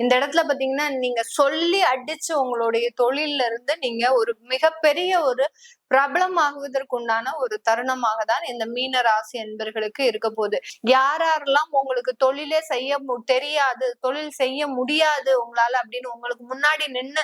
இந்த இடத்துல பாத்தீங்கன்னா நீங்க சொல்லி அடிச்சு உங்களுடைய தொழில்ல இருந்து நீங்க ஒரு மிகப்பெரிய ஒரு பிரபலமாகுவதற்குண்டான ஒரு தருணமாக தான் இந்த மீன ராசி என்பர்களுக்கு இருக்க போகுது. யாரெல்லாம் உங்களுக்கு தொழிலே செய்ய தெரியாது, தொழில் செய்ய முடியாது உங்களால அப்படின்னு உங்களுக்கு முன்னாடி நின்னு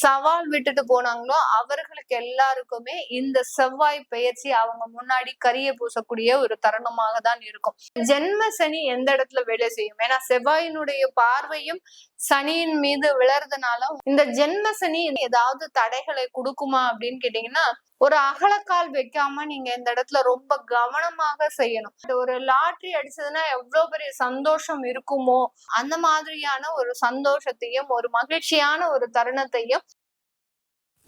சவால் விட்டுட்டு போனாங்களோ அவர்களுக்கு எல்லாருக்குமே இந்த செவ்வாய் பெயர்ச்சி அவங்க முன்னாடி கரிய பூசக்கூடிய ஒரு தருணமாக தான் இருக்கும். ஜென்ம சனி எந்த இடத்துல வேலை செய்யும்? ஏன்னா செவ்வாயினுடைய பார்வையும் சனியின் மீது விழறதுனால இந்த ஜென்ம சனி ஏதாவது தடைகளை கொடுக்குமா அப்படின்னு கேட்டீங்கன்னா, ஒரு அகலக்கால் வைக்காம நீங்க இந்த இடத்துல ரொம்ப கவனமாக செய்யணும். ஒரு லாட்டரி அடிச்சதுன்னா எவ்வளவு பெரிய சந்தோஷம் இருக்குமோ அந்த மாதிரியான ஒரு சந்தோஷத்தையும் ஒரு மகிழ்ச்சியான ஒரு தருணத்தையும்.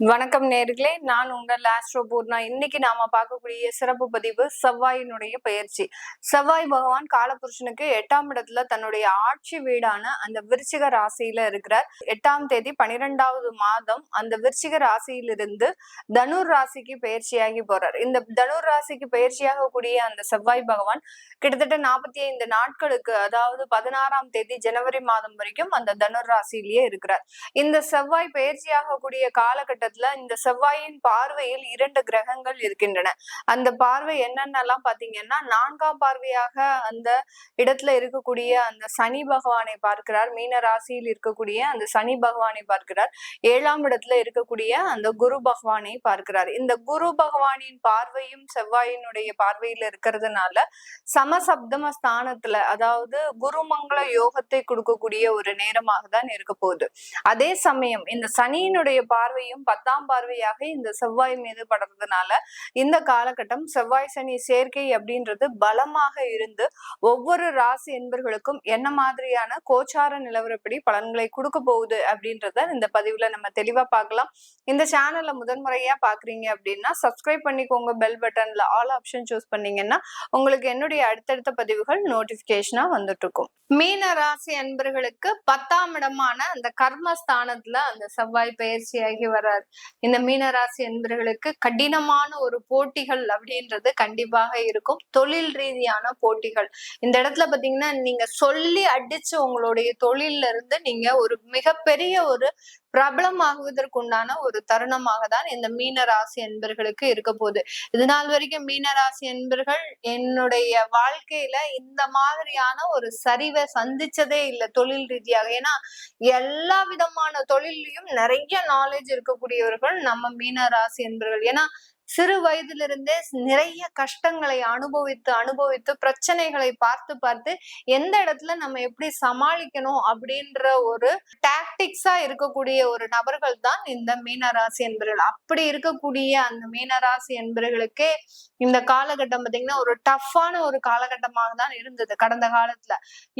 வணக்கம் நேர்களே, நான் உங்கள் ஆஸ்ட்ரோ பூர்ணா. இன்னைக்கு நாம பார்க்கக்கூடிய சிறப்பு பதிவு செவ்வாயினுடைய பெயர்ச்சி. செவ்வாய் பகவான் காலபுருஷனுக்கு 8ஆம் இடத்துல தன்னுடைய ஆட்சி வீடான அந்த விருச்சிக ராசியில இருக்கிறார். 8ஆம் தேதி 12வது மாதம் அந்த விருச்சிக ராசியிலிருந்து தனுர் ராசிக்கு பயிற்சியாகி போறார். இந்த தனுர் ராசிக்கு பயிற்சியாக கூடிய அந்த செவ்வாய் பகவான் கிட்டத்தட்ட 45 நாட்களுக்கு, அதாவது 16ஆம் தேதி ஜனவரி மாதம் வரைக்கும் அந்த தனுர் ராசியிலேயே இருக்கிறார். இந்த செவ்வாய் பயிற்சியாக கூடிய காலகட்டத்தில் இந்த செவ்வாயின் பார்வையில் 2 கிரகங்கள் இருக்கின்றன. அந்த பார்வை என்னென்னலாம் பாத்தீங்கன்னா, 4ஆம் பார்வையாக அந்த இடத்துல இருக்கக்கூடிய அந்த சனி பகவானை பார்க்கிறார். மீன ராசியில் இருக்கக்கூடிய அந்த சனி பகவானை பார்க்கிறார். 7ஆம் இடத்துல இருக்கக்கூடிய அந்த குரு பகவானை பார்க்கிறார். இந்த குரு பகவானின் பார்வையும் செவ்வாயினுடைய பார்வையில இருக்கிறதுனால சமசப்தம ஸ்தானத்துல, அதாவது குருமங்கள யோகத்தை கொடுக்கக்கூடிய ஒரு நேரமாக தான் இருக்க போகுது. அதே சமயம் இந்த சனியினுடைய பார்வையும் 10ஆம் பார்வையாக இந்த செவ்வாய் மீது படுறதுனால இந்த காலகட்டம் செவ்வாய் சனி சேர்க்கை அப்படின்றது பலமாக இருந்து ஒவ்வொரு ராசி என்பர்களுக்கும் என்ன மாதிரியான கோச்சார நிலவரப்படி பலன்களை கொடுக்க போகுது அப்படின்றத இந்த பதிவுல நம்ம தெளிவா பார்க்கலாம். இந்த சேனல்ல முதன்முறையா பாக்குறீங்க அப்படின்னா சப்ஸ்கிரைப் பண்ணிக்கோங்க. பெல் பட்டன்ல ஆல் ஆப்ஷன் சூஸ் பண்ணீங்கன்னா உங்களுக்கு என்னுடைய அடுத்தடுத்த பதிவுகள் நோட்டிபிகேஷனா வந்துட்டு இருக்கும். மீன ராசி அன்பர்களுக்கு 10ஆம் இடமான அந்த கர்மஸ்தானத்துல அந்த செவ்வாய் பயிற்சியாகி வர்றார். இந்த மீன ராசி அன்பர்களுக்கு கடினமான ஒரு போட்டிகள் அப்படின்றது கண்டிப்பாக இருக்கும். தொழில் ரீதியான போட்டிகள். இந்த இடத்துல பாத்தீங்கன்னா நீங்க சொல்லி அடிச்சு உங்களுடைய தொழில்ல இருந்து நீங்க ஒரு மிகப்பெரிய ஒரு பிரபலமாகுவதற்குண்டான ஒரு தருணமாக தான் இந்த மீன ராசி என்பர்களுக்கு இருக்க போகுது. இது நாள் வரைக்கும் மீன ராசி என்பர்கள் என்னுடைய வாழ்க்கையில இந்த மாதிரியான ஒரு சரிவை சந்திச்சதே இல்லை தொழில் ரீதியாக. ஏன்னா எல்லா விதமான தொழிலையும் நிறைய நாலேஜ் இருக்கக்கூடியவர்கள் நம்ம மீன ராசி என்பர்கள். ஏன்னா சிறு வயதிலிருந்தே நிறைய கஷ்டங்களை அனுபவித்து பிரச்சனைகளை பார்த்து எந்த இடத்துல நம்ம எப்படி சமாளிக்கணும் அப்படின்ற ஒரு டாக்டிக்ஸா இருக்கக்கூடிய ஒரு நபர்கள் தான் இந்த மீனராசி என்பர்கள். அப்படி இருக்கக்கூடிய அந்த மீனராசி என்பர்களுக்கே இந்த காலகட்டம் பாத்தீங்கன்னா ஒரு டஃப்பான ஒரு காலகட்டமாக தான் இருந்தது கடந்த காலத்துல.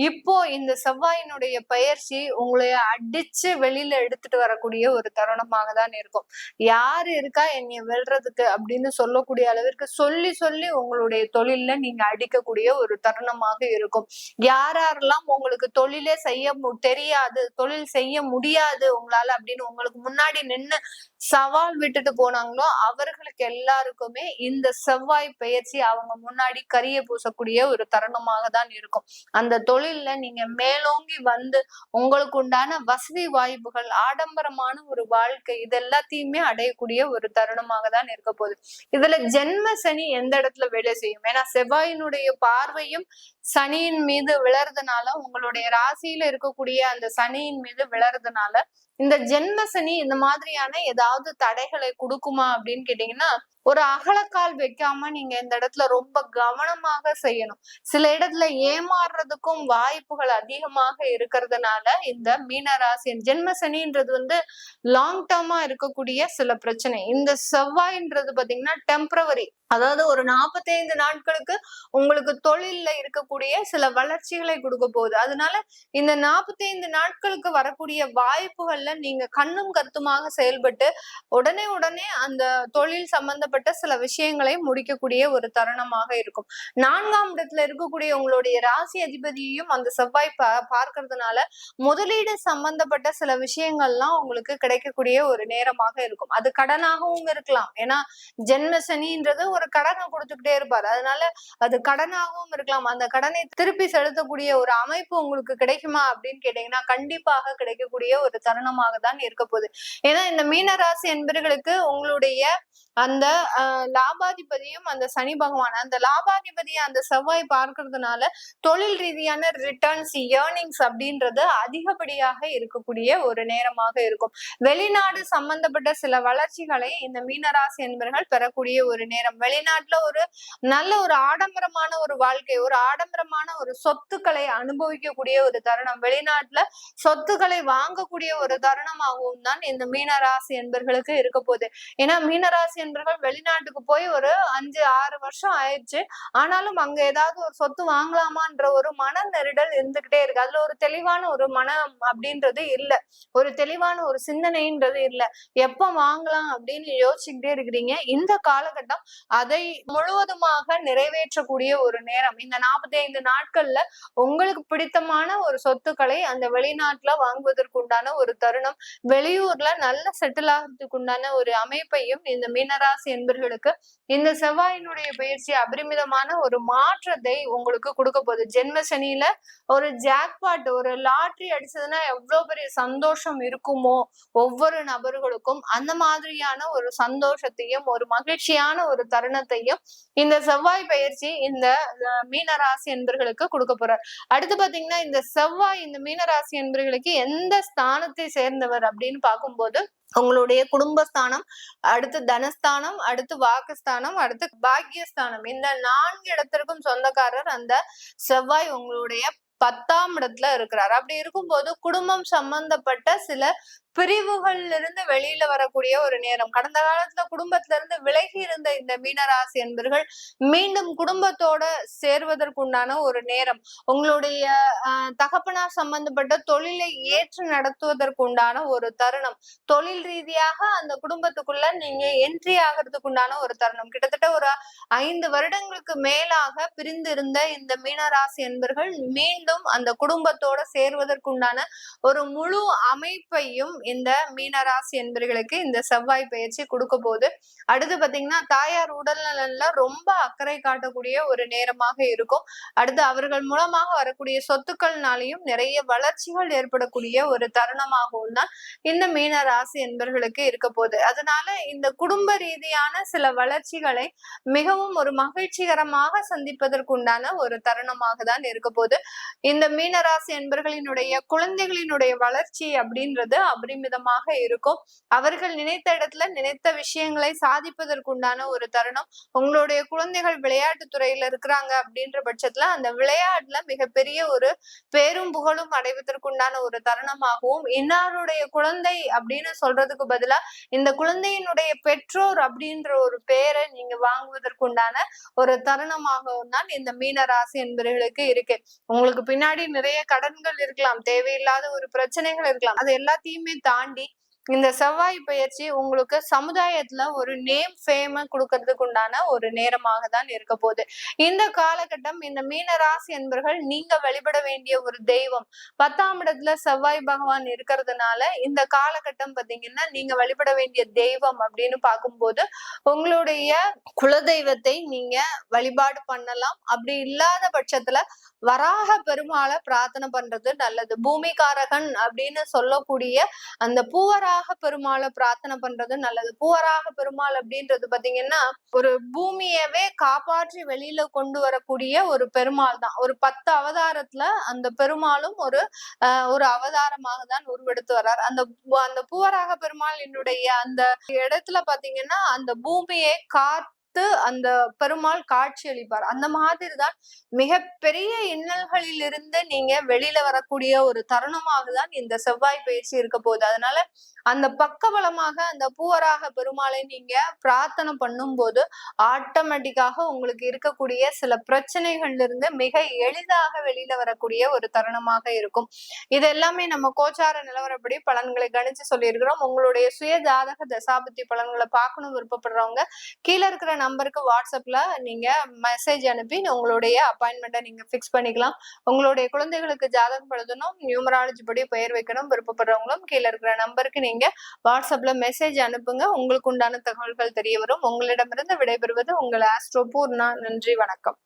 இப்போ இந்த செவ்வாயினுடைய பயிற்சி உங்களை அடிச்சு வெளியில எடுத்துட்டு வரக்கூடிய ஒரு தருணமாக தான் இருக்கும். யாரு இருக்கா என்னைய வெல்றதுக்கு அப்படின்னு சொல்லக்கூடிய அளவிற்கு சொல்லி உங்களுடைய தொழில்ல நீங்க அடிக்கக்கூடிய ஒரு தருணமாக இருக்கும். யாரெல்லாம் உங்களுக்கு தொழிலே செய்ய தெரியாது, தொழில் செய்ய முடியாது உங்களால அப்படின்னு உங்களுக்கு முன்னாடி நின்னு சவால் விட்டுட்டு போனாங்களோ அவர்களுக்கு எல்லாருக்குமே இந்த செவ்வாய் பெயர்ச்சி அவங்க முன்னாடி கரிய பூசக்கூடிய ஒரு தருணமாக தான் இருக்கும். அந்த தொழில்ல நீங்க மேலோங்கி வந்து உங்களுக்கு உண்டான வசதி வாய்ப்புகள், ஆடம்பரமான ஒரு வாழ்க்கை, இது எல்லாத்தையுமே அடையக்கூடிய ஒரு தருணமாக தான் இருக்க போகுது. இதுல ஜென்ம சனி எந்த இடத்துல வேலை செய்யும்? ஏன்னா செவ்வாயினுடைய பார்வையும் சனியின் மீது விழறதுனால, உங்களுடைய ராசியில இருக்கக்கூடிய அந்த சனியின் மீது விழறதுனால இந்த ஜென்ம சனி இந்த மாதிரியான ஏதாவது தடைகளை கொடுக்குமா அப்படின்னு கேட்டீங்கன்னா, ஒரு அகலக்கால் வைக்காம நீங்க இந்த இடத்துல ரொம்ப கவனமாக செய்யணும். சில இடத்துல ஏமாறுறதுக்கும் வாய்ப்புகள் அதிகமாக இருக்கிறதுனால இந்த மீனராசி ஜென்ம சனின்றது லாங் டேர்மா இருக்கக்கூடிய சில பிரச்சனை. இந்த செவ்வாய்ன்றது பாத்தீங்கன்னா டெம்பரவரி, அதாவது ஒரு 45 நாட்களுக்கு உங்களுக்கு தொழில்ல இருக்கக்கூடிய சில வளர்ச்சிகளை கொடுக்க போகுது. அதனால இந்த 45 நாட்களுக்கு வரக்கூடிய வாய்ப்புகள்ல நீங்க கண்ணும் கருத்துமாக செயல்பட்டு உடனே அந்த தொழில் சம்பந்தப்பட்ட சில விஷயங்களை முடிக்கக்கூடிய ஒரு தருணமாக இருக்கும். 4ஆம் இடத்துல இருக்கக்கூடிய உங்களுடைய ராசி அதிபதியையும் அந்த செவ்வாய் பார்க்கறதுனால முதலீடு சம்பந்தப்பட்ட சில விஷயங்கள்லாம் உங்களுக்கு கிடைக்கக்கூடிய ஒரு நேரமாக இருக்கும். அது கடனாகவும் இருக்கலாம். ஏன்னா ஜென்ம சனின்றது ஒரு கடனை கொடுத்துக்கிட்டே இருப்பாரு. அதனால அது கடனாகவும் இருக்கலாம். அந்த கடனை திருப்பி செலுத்தக்கூடிய ஒரு அமைப்பு உங்களுக்கு கிடைக்குமா அப்படின்னு கேட்டீங்கன்னா கண்டிப்பாக கிடைக்கக்கூடிய ஒரு தருணமாக தான் இருக்க போகுது. ஏன்னா இந்த மீனராசி என்பர்களுக்கு உங்களுடைய அந்த லாபாதிபதியும் அந்த சனி பகவான், அந்த லாபாதிபதியை அந்த செவ்வாய் பார்க்கறதுனால தொழில் ரீதியான ரிட்டர்ன்ஸ், ஏர்னிங்ஸ் அப்படின்றது அதிகப்படியாக இருக்கக்கூடிய ஒரு நேரமாக இருக்கும். வெளிநாடு சம்பந்தப்பட்ட சில வளர்ச்சிகளை இந்த மீனராசி என்பர்கள் பெறக்கூடிய ஒரு நேரம். வெளிநாட்டுல ஒரு நல்ல ஒரு ஆடம்பரமான ஒரு வாழ்க்கை, ஒரு ஆடம்பரமான ஒரு சொத்துக்களை அனுபவிக்கக்கூடிய ஒரு தருணம், வெளிநாட்டுல சொத்துக்களை வாங்கக்கூடிய ஒரு தருணமாகவும் தான் இந்த மீனராசி என்பர்களுக்கு இருக்க போகுது. ஏன்னா மீனராசி என்பர்கள் வெளிநாட்டுக்கு போய் ஒரு 5-6 வருஷம் ஆயிடுச்சு. ஆனாலும் அங்க ஏதாவது ஒரு சொத்து வாங்கலாமான்ற ஒரு மன நெருடல் இருந்துகிட்டே இருக்கு. அதுல ஒரு தெளிவான ஒரு மனம் அப்படின்றது இல்ல, ஒரு தெளிவான ஒரு சிந்தனைன்றது இல்ல. எப்ப வாங்கலாம் அப்படின்னு யோசிச்சுக்கிட்டே இருக்கிறீங்க. இந்த காலகட்டம் அதை முழுவதுமாக நிறைவேற்றக்கூடிய ஒரு நேரம். இந்த 45 நாட்கள்ல உங்களுக்கு பிடித்தமான ஒரு சொத்துக்களை அந்த வெளிநாட்டுல வாங்குவதற்கு உண்டான ஒரு தருணம், வெளியூர்ல நல்ல செட்டில் ஆகிறதுக்கு உண்டான ஒரு அமைப்பையும் இந்த மீனராசி என்பர்களுக்கு இந்த செவ்வாயினுடைய பயிற்சி அபரிமிதமான ஒரு மாற்றத்தை உங்களுக்கு கொடுக்க போகுது. ஜென்ம சனியில ஒரு ஜாக்பாட், ஒரு லாட்ரி அடிச்சதுன்னா எவ்வளவு பெரிய சந்தோஷம் இருக்குமோ ஒவ்வொரு நபர்களுக்கும், அந்த மாதிரியான ஒரு சந்தோஷத்தையும் ஒரு மகிழ்ச்சியான ஒரு தருணத்தையும் இந்த செவ்வாய் பயிற்சி இந்த மீனராசி என்பர்களுக்கு கொடுக்க போறார். அடுத்து பாத்தீங்கன்னா இந்த செவ்வாய் இந்த மீனராசி என்பர்களுக்கு எந்த ஸ்தானத்தை சேர்ந்தவர் அப்படின்னு பார்க்கும்போது உங்களுடைய குடும்பஸ்தானம், அடுத்து தனஸ்தானம், அடுத்து வாக்குஸ்தானம், அடுத்து பாக்கியஸ்தானம், இந்த 4 இடத்திற்கும் சொந்தக்காரர் அந்த செவ்வாய் உங்களுடைய 10ஆம் இடத்துல இருக்கிறார். அப்படி இருக்கும்போது குடும்பம் சம்பந்தப்பட்ட சில பிரிவுகள்ல இருந்து வெளியில வரக்கூடிய ஒரு நேரம். கடந்த காலத்துல குடும்பத்துல இருந்து விலகி இருந்த இந்த மீனராசி என்பர்கள் மீண்டும் குடும்பத்தோட சேர்வதற்குண்டான ஒரு நேரம். உங்களுடைய தகப்பனார் சம்பந்தப்பட்ட தொழிலை ஏற்று நடத்துவதற்குண்டான ஒரு தருணம். தொழில் ரீதியாக அந்த குடும்பத்துக்குள்ள நீங்க என்ட்ரி ஆகிறதுக்கு உண்டான ஒரு தருணம். கிட்டத்தட்ட ஒரு 5 வருடங்களுக்கு மேலாக பிரிந்து இருந்த இந்த மீனராசி என்பர்கள் மீண்டும் அந்த குடும்பத்தோட சேர்வதற்குண்டான ஒரு முழு அமைப்பையும் இந்த மீனராசி என்பர்களுக்கு இந்த செவ்வாய் பயிற்சி கொடுக்க போகுது. அடுத்து பாத்தீங்கன்னா தாயார் உடல்நலன்ல ரொம்ப அக்கறை காட்டக்கூடிய ஒரு நேரமாக இருக்கும். அடுத்து அவர்கள் மூலமாக வரக்கூடிய சொத்துக்கள்னாலையும் நிறைய வளர்ச்சிகள் ஏற்படக்கூடிய ஒரு தருணமாகவும் தான் இந்த மீனராசி என்பர்களுக்கு இருக்க போகுது. அதனால இந்த குடும்ப ரீதியான சில வளர்ச்சிகளை மிகவும் ஒரு மகிழ்ச்சிகரமாக சந்திப்பதற்குண்டான ஒரு தருணமாக தான் இருக்க போகுது. இந்த மீனராசி என்பர்களினுடைய குழந்தைகளினுடைய வளர்ச்சி அப்படின்றது அபரிமிதமாக இருக்கும். அவர்கள் நினைத்த இடத்துல நினைத்த விஷயங்களை சாதிப்பதற்குண்டான ஒரு தருணம். உங்களுடைய குழந்தைகள் விளையாட்டு துறையில இருக்கிறாங்க அப்படின்ற பட்சத்துல அந்த விளையாட்டுல மிகப்பெரிய ஒரு பேரும் புகழும் அடைவதற்குண்டான ஒரு தருணமாகவும், இன்னாருடைய குழந்தை அப்படின்னு சொல்றதுக்கு பதிலா இந்த குழந்தையினுடைய பெற்றோர் அப்படின்ற ஒரு பேரை நீங்க வாங்குவதற்குண்டான ஒரு தருணமாகவும் தான் இந்த மீன ராசி என்பவர்களுக்கு இருக்கு. உங்களுக்கு பின்னாடி நிறைய கடன்கள் இருக்கலாம், தேவையில்லாத ஒரு பிரச்சனைகள் இருக்கலாம். அது எல்லாத்தையுமே தாண்டி இந்த செவ்வாய் பயிற்சி உங்களுக்கு சமுதாயத்துல ஒரு நேம் ஃபேம கொடுக்கறதுக்கு உண்டான ஒரு நேரமாக தான் இருக்க போகுது. இந்த காலகட்டம் இந்த மீன ராசி என்பர்கள் நீங்க வழிபட வேண்டிய ஒரு தெய்வம் 10ஆம் இடத்துல செவ்வாய் பகவான் இருக்கிறதுனால இந்த காலகட்டம் பாத்தீங்கன்னா நீங்க வழிபட வேண்டிய தெய்வம் அப்படின்னு பார்க்கும்போது உங்களுடைய குலதெய்வத்தை நீங்க வழிபாடு பண்ணலாம். அப்படி இல்லாத பட்சத்துல வராக பெருமாளை பிரார்த்தனை பண்றது நல்லது. பூமிகாரகன் அப்படின்னு சொல்லக்கூடிய அந்த பூவராக பெருமாளை பிரார்த்தனை பண்றது நல்லது. பூவராக பெருமாள் அப்படின்றது பாத்தீங்கன்னா ஒரு பூமியவே காப்பாற்றி வெளியில கொண்டு வரக்கூடிய ஒரு பெருமாள் தான். ஒரு 10 அவதாரத்துல அந்த பெருமாளும் ஒரு அவதாரமாக தான் உருவெடுத்து வர்றார். அந்த பூவராக பெருமாள் என்னுடைய அந்த இடத்துல பாத்தீங்கன்னா அந்த பூமியை அந்த பெருமாள் காட்சி அளிப்பார். அந்த மாதிரிதான் மிகப்பெரிய இன்னல்களில் இருந்து நீங்க வெளியில வரக்கூடிய ஒரு தருணமாக தான் இந்த செவ்வாய் பயிற்சி இருக்க போகுது. அதனால அந்த பக்கபலமாக அந்த பூவராக பெருமாளை நீங்க பிரார்த்தனை பண்ணும் போது ஆட்டோமேட்டிக்காக உங்களுக்கு இருக்கக்கூடிய சில பிரச்சனைகள்ல இருந்து மிக எளிதாக வெளியில வரக்கூடிய ஒரு தருணமாக இருக்கும். இது எல்லாமே நம்ம கோச்சார நிலவரப்படி பலன்களை கணிச்சு சொல்லியிருக்கிறோம். உங்களுடைய சுய ஜாதக தசாபுத்தி பலன்களை பார்க்கணும் விருப்பப்படுறவங்க கீழே இருக்கிற நம்பருக்கு வாட்ஸ்அப்ல நீங்க மெசேஜ் அனுப்பி உங்களுடைய அப்பாயின்மெண்ட்டை நீங்க ஃபிக்ஸ் பண்ணிக்கலாம். உங்களுடைய குழந்தைகளுக்கு ஜாதகம் எழுதணும், நியூமராலஜி படி பெயர் வைக்கணும் விருப்பப்படுறவங்களும் கீழே இருக்கிற நம்பருக்கு நீங்க வாட்ஸ்அப்ல மெசேஜ் அனுப்புங்க. உங்களுக்கு உண்டான தகவல்கள் தெரிய வரும். உங்களிடமிருந்து விடைபெறுவது உங்கள் ஆஸ்ட்ரோ பூர்ணா. நன்றி, வணக்கம்.